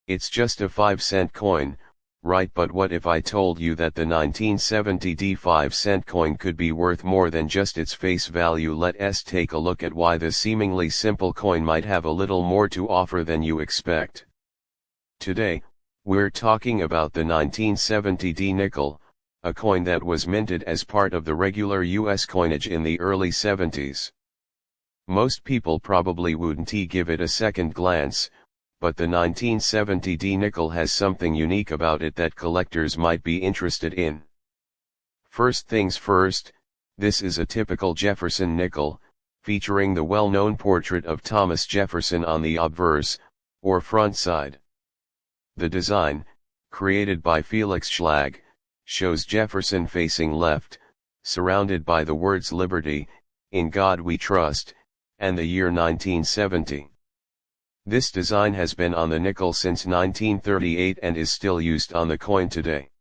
It's just a 5-cent coin, right? But what if I told you that the 1970 5-cent coin could be worth more than just its face value? Let's take a look at why this seemingly simple coin might have a little more to offer than you expect. Today, we're talking about the 1970 nickel, a coin that was minted as part of the regular US coinage in the early 70s. Most people probably wouldn't give it a second glance, but the 1970 nickel has something unique about it that collectors might be interested in. First things first, this is a typical Jefferson nickel, featuring the well-known portrait of Thomas Jefferson on the obverse, or front side. The design, created by Felix Schlag, shows Jefferson facing left, surrounded by the words "Liberty, in God We Trust," and the year 1970. This design has been on the nickel since 1938 and is still used on the coin today.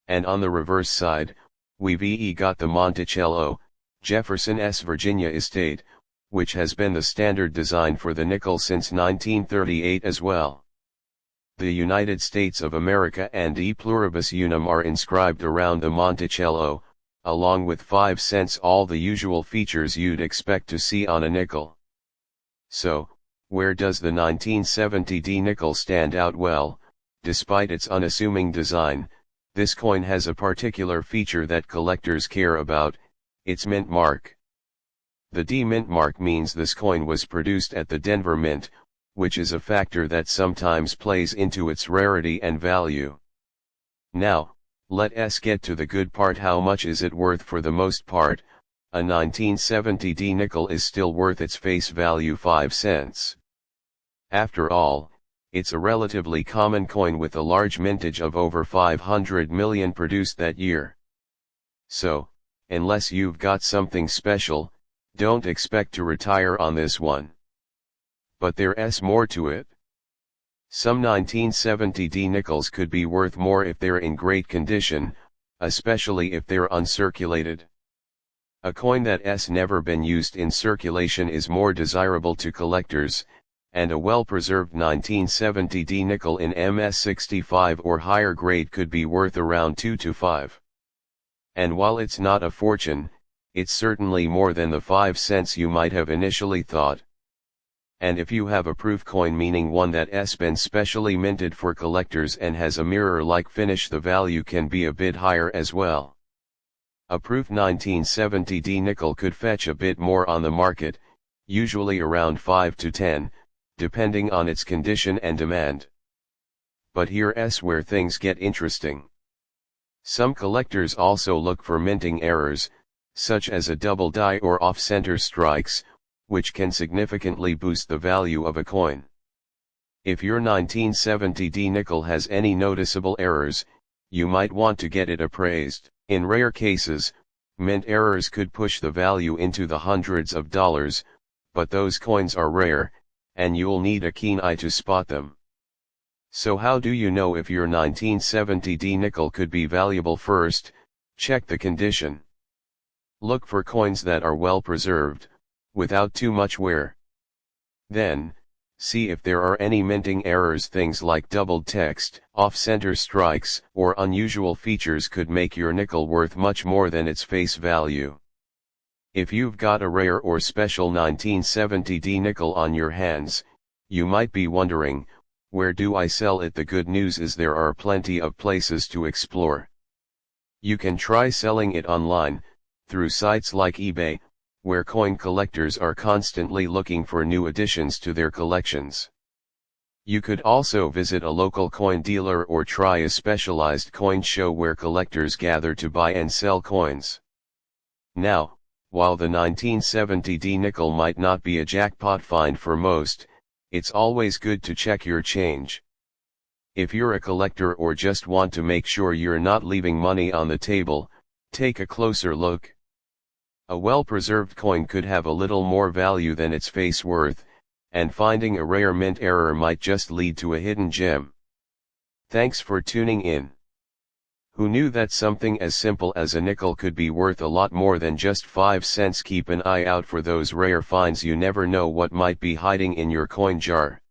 And on the reverse side, we've got the Monticello, Jefferson's Virginia estate, which has been the standard design for the nickel since 1938 as well. The United States of America and E Pluribus Unum are inscribed around the Monticello, along with 5 cents, all the usual features you'd expect to see on a nickel. So, where does the 1970 nickel stand out? Well, despite its unassuming design, this coin has a particular feature that collectors care about: its mint mark. The D mint mark means this coin was produced at the Denver Mint, which is a factor that sometimes plays into its rarity and value. Now, let's get to the good part. How much is it worth? For the most part, a 1970 nickel is still worth its face value, 5 cents. After all, it's a relatively common coin with a large mintage of over 500 million produced that year. So, unless you've got something special, don't expect to retire on this one. But there's more to it. Some 1970 nickels could be worth more if they're in great condition, especially if they're uncirculated. A coin that's never been used in circulation is more desirable to collectors, and a well-preserved 1970 nickel in MS65 or higher grade could be worth around 2 to 5. And while it's not a fortune, it's certainly more than the 5 cents you might have initially thought. And if you have a proof coin, meaning one that's been specially minted for collectors and has a mirror-like finish, the value can be a bit higher as well. A proof 1970 nickel could fetch a bit more on the market, usually around 5 to 10, depending on its condition and demand. But here's where things get interesting. Some collectors also look for minting errors, such as a double die or off-center strikes, which can significantly boost the value of a coin. If your 1970 nickel has any noticeable errors, you might want to get it appraised. In rare cases, mint errors could push the value into the hundreds of dollars, but those coins are rare, and you'll need a keen eye to spot them. So how do you know if your 1970 nickel could be valuable? First, check the condition. Look for coins that are well preserved, without too much wear. Then, see if there are any minting errors. Things like doubled text, off-center strikes, or unusual features could make your nickel worth much more than its face value. If you've got a rare or special 1970 nickel on your hands, you might be wondering, where do I sell it? The good news is there are plenty of places to explore. You can try selling it online, through sites like eBay, where coin collectors are constantly looking for new additions to their collections. You could also visit a local coin dealer or try a specialized coin show where collectors gather to buy and sell coins. Now, while the 1970 nickel might not be a jackpot find for most, it's always good to check your change. If you're a collector or just want to make sure you're not leaving money on the table, take a closer look. A well-preserved coin could have a little more value than its face worth, and finding a rare mint error might just lead to a hidden gem. Thanks for tuning in. Who knew that something as simple as a nickel could be worth a lot more than just 5 cents? Keep an eye out for those rare finds. You never know what might be hiding in your coin jar.